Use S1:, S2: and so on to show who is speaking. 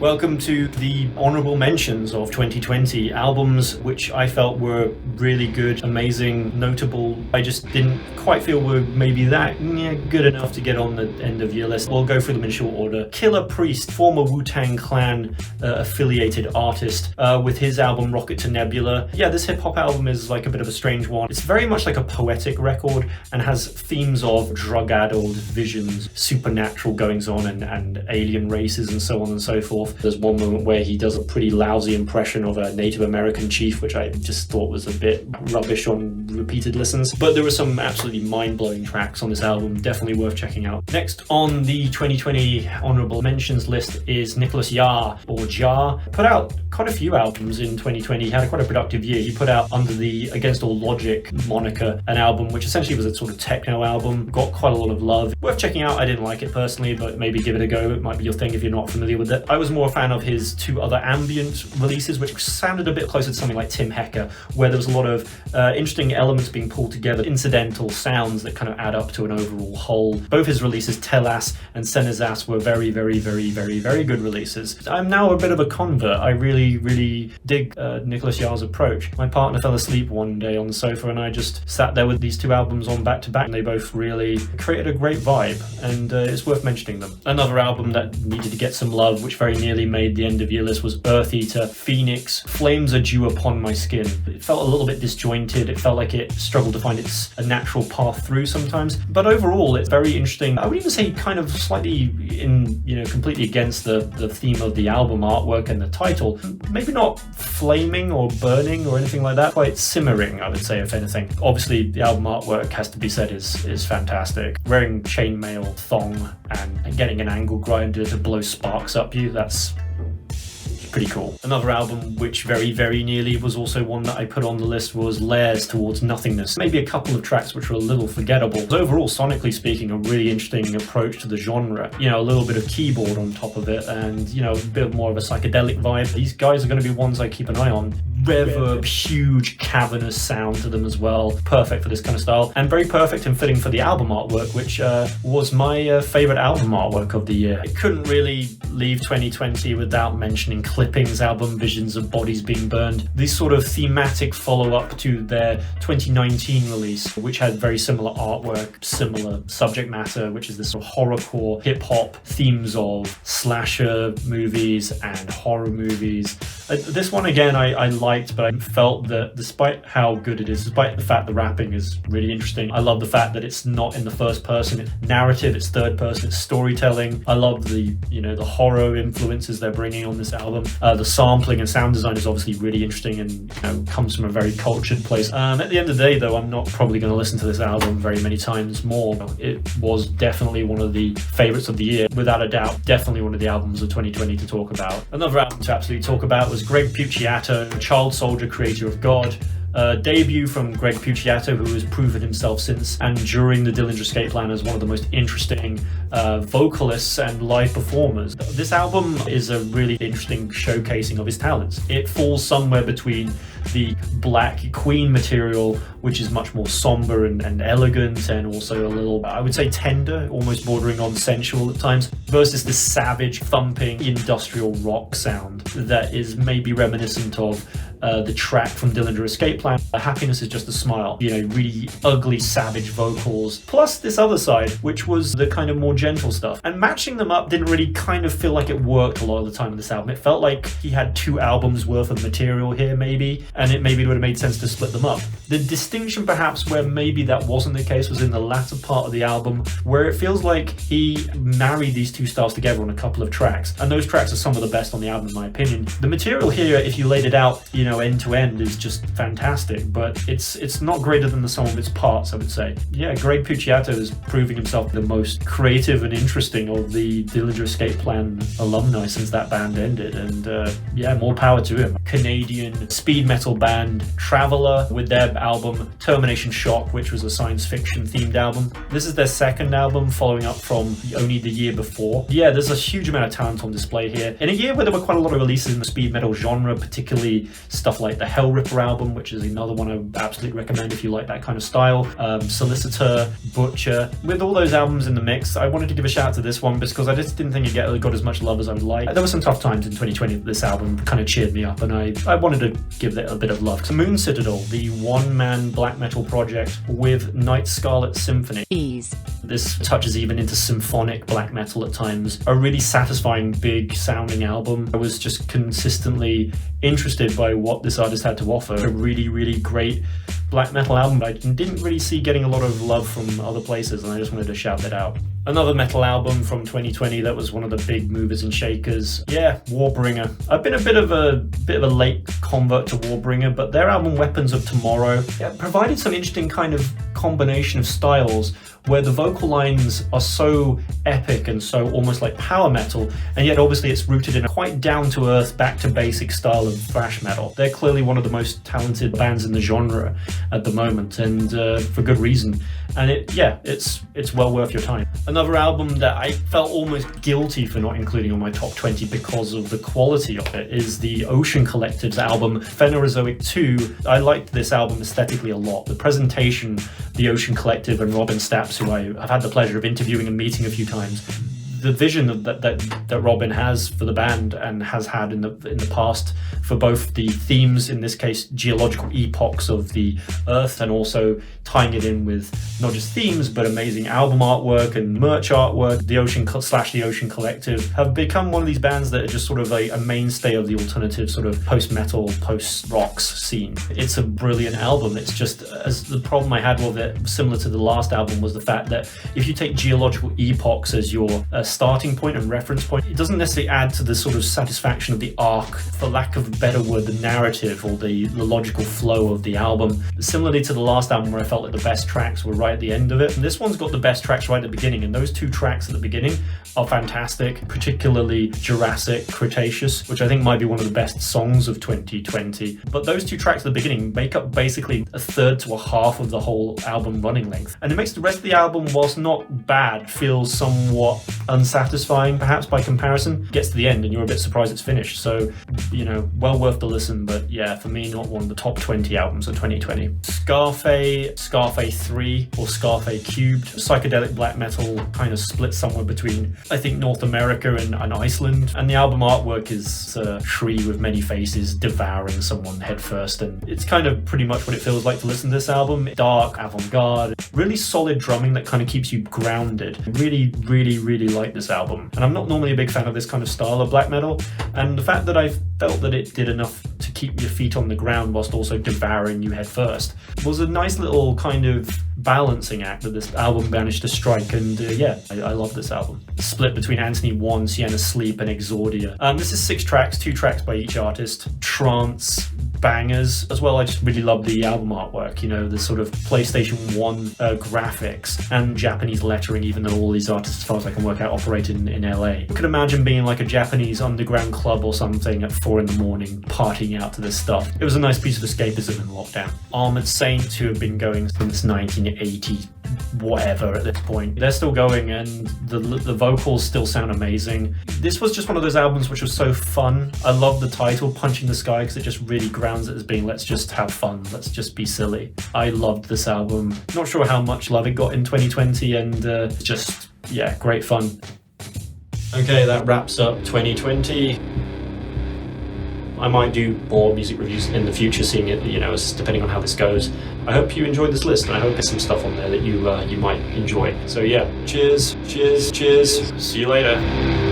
S1: Welcome to the honourable mentions of 2020, albums which I felt were really good, amazing, notable. I just didn't quite feel were maybe that good enough to get on the end of year list. We'll go through them in short order. Killer Priest, former Wu-Tang Clan affiliated artist, with his album Rocket to Nebula. Yeah, this hip hop album is like a bit of a strange one. It's very much like a poetic record and has themes of drug-addled visions, supernatural goings on and alien races and so on and so forth. There's one moment where he does a pretty lousy impression of a Native American chief, which I just thought was a bit rubbish on repeated listens. But there were some absolutely mind-blowing tracks on this album, definitely worth checking out. Next on the 2020 honourable mentions list is Nicholas Yar, or Jar. Put out quite a few albums in 2020. He had quite a productive year. He put out under the Against All Logic moniker an album which essentially was a sort of techno album, got quite a lot of love. Worth checking out. I didn't like it personally, but maybe give it a go. It might be your thing if you're not familiar with it. I was more a fan of his two other ambient releases, which sounded a bit closer to something like Tim Hecker, where there was a lot of interesting elements being pulled together, incidental sounds that kind of add up to an overall whole. Both his releases, Telas and Senezas, were very, very, very, very, very good releases. I'm now a bit of a convert. I really, really dig Nicholas Yar's approach. My partner fell asleep one day on the sofa and I just sat there with these two albums on back to back, and they both really created a great vibe, and it's worth mentioning them. Another album that needed to get some love, which very nearly made the end of year list, was Earth Eater, Phoenix, Flames Are Dew Upon My Skin. It felt a little bit disjointed. It felt like it struggled to find a natural path through sometimes, but overall it's very interesting. I would even say kind of slightly completely against the theme of the album artwork and the title. Maybe not flaming or burning or anything like that, quite simmering, I would say, if anything. Obviously the album artwork, has to be said, is fantastic. Wearing chainmail thong and getting an angle grinder to blow sparks up you, that's pretty cool. Another album which very, very nearly was also one that I put on the list was Layers Towards Nothingness. Maybe a couple of tracks which were a little forgettable. But overall, sonically speaking, a really interesting approach to the genre. A little bit of keyboard on top of it and, a bit more of a psychedelic vibe. These guys are going to be ones I keep an eye on. Reverb, huge cavernous sound to them as well. Perfect for this kind of style, and very perfect and fitting for the album artwork, which was my favourite album artwork of the year. I couldn't really leave 2020 without mentioning Clipping's album Visions of Bodies Being Burned. This sort of thematic follow-up to their 2019 release, which had very similar artwork, similar subject matter, which is this sort of horrorcore hip-hop themes of slasher movies and horror movies. This one again I liked, but I felt that despite how good it is, despite the fact the rapping is really interesting, I love the fact that it's not in the first person, it's narrative, it's third person, it's storytelling. I love the horror influences they're bringing on this album. The sampling and sound design is obviously really interesting and comes from a very cultured place. At the end of the day though, I'm not probably going to listen to this album very many times more. It was definitely one of the favourites of the year, without a doubt, definitely one of the albums of 2020 to talk about. Another album to absolutely talk about was Greg Puciato, Child Soldier, Creator of God. Debut from Greg Puciato, who has proven himself since and during the Dillinger Escape Plan as one of the most interesting vocalists and live performers. This album is a really interesting showcasing of his talents. It falls somewhere between the Black Queen material, which is much more somber and elegant and also a little, I would say, tender, almost bordering on sensual at times, versus this savage, thumping, industrial rock sound that is maybe reminiscent of the track from Dillinger Escape Plan, Happiness Is Just a Smile. Really ugly, savage vocals, plus this other side, which was the kind of more gentle stuff. And matching them up didn't really kind of feel like it worked a lot of the time in this album. It felt like he had 2 albums worth of material here, maybe, and it would have made sense to split them up. The distinction perhaps where maybe that wasn't the case was in the latter part of the album, where it feels like he married these two styles together on a couple of tracks, and those tracks are some of the best on the album in my opinion. The material here, if you laid it out, end to end, is just fantastic, but it's not greater than the sum of its parts, I would say. Yeah, Greg Puciato is proving himself the most creative and interesting of the Dillinger Escape Plan alumni since that band ended, and more power to him. Canadian speed metal band Traveller with their album Termination Shock, which was a science fiction themed album. This is their second album following up from only the year before. Yeah, there's a huge amount of talent on display here in a year where there were quite a lot of releases in the speed metal genre, particularly stuff like the Hell Ripper album, which is another one I would absolutely recommend if you like that kind of style. Solicitor, Butcher. With all those albums in the mix, I wanted to give a shout out to this one because I just didn't think it got as much love as I would like. There were some tough times in 2020 that this album kind of cheered me up, and I wanted to give it a bit of love. So Moon Citadel, the one-man black metal project with Night Scarlet Symphony.
S2: Ease.
S1: This touches even into symphonic black metal at times. A really satisfying, big sounding album. I was just consistently interested by what this artist had to offer. A really, really great black metal album I didn't really see getting a lot of love from other places, and I just wanted to shout that out. Another metal album from 2020 that was one of the big movers and shakers. Yeah, Warbringer. I've been a bit of a late convert to Warbringer, but their album Weapons of Tomorrow provided some interesting kind of combination of styles where the vocal lines are so epic and so almost like power metal, and yet obviously it's rooted in a quite down-to-earth, back-to-basic style of thrash metal. They're clearly one of the most talented bands in the genre at the moment, and for good reason. And it's well worth your time. Another album that I felt almost guilty for not including on my top 20 because of the quality of it is the Ocean Collective's album Phanerozoic 2. I liked this album aesthetically a lot. The presentation, the Ocean Collective and Robin Stapps, who I've had the pleasure of interviewing and meeting a few times, the vision that Robin has for the band and has had in the past for both the themes, in this case geological epochs of the earth, and also tying it in with not just themes but amazing album artwork and merch artwork. The Ocean Collective have become one of these bands that are just sort of a mainstay of the alternative sort of post-metal, post-rocks scene. It's a brilliant album. It's just, as the problem I had with it, similar to the last album, was the fact that if you take geological epochs as your starting point and reference point, it doesn't necessarily add to the sort of satisfaction of the arc, for lack of a better word, the narrative or the logical flow of the album. Similarly to the last album where I felt like the best tracks were right at the end of it, and this one's got the best tracks right at the beginning, and those two tracks at the beginning are fantastic, particularly Jurassic Cretaceous, which I think might be one of the best songs of 2020. But those two tracks at the beginning make up basically a third to a half of the whole album running length, and it makes the rest of the album, whilst not bad, feel somewhat unsatisfying perhaps by comparison. It gets to the end and you're a bit surprised it's finished. So, well worth the listen, but yeah, for me, not one of the top 20 albums of 2020. Scarfe 3 or Scarfe Cubed, psychedelic black metal, kind of split somewhere between, I think, North America and Iceland. And the album artwork is a tree with many faces devouring someone headfirst, and it's kind of pretty much what it feels like to listen to this album. Dark, avant-garde, really solid drumming that kind of keeps you grounded. Really, really, really like this album. And I'm not normally a big fan of this kind of style of black metal, and the fact that I felt that it did enough to keep your feet on the ground whilst also devouring you head first was a nice little kind of balancing act that this album managed to strike, and I love this album. Split between Anthony 1, Sienna Sleep and Exordia. This is 6 tracks, 2 tracks by each artist. Trance bangers as well. I just really love the album artwork, the sort of PlayStation 1 graphics and Japanese lettering, even though all these artists, as far as I can work out, operate in LA. You could imagine being like a Japanese underground club or something at 4 a.m, partying out to this stuff. It was a nice piece of escapism in lockdown. Armored Saint, who have been going since 1980 whatever at this point, they're still going, and the vocals still sound amazing. This was just one of those albums which was so fun. I love the title, Punching the Sky, because it just really grounds it as being, let's just have fun, let's just be silly. I loved this album. Not sure how much love it got in 2020, and great fun. Okay, that wraps up 2020. I might do more music reviews in the future, seeing it, depending on how this goes. I hope you enjoyed this list, and I hope there's some stuff on there that you might enjoy. So yeah, cheers. See you later.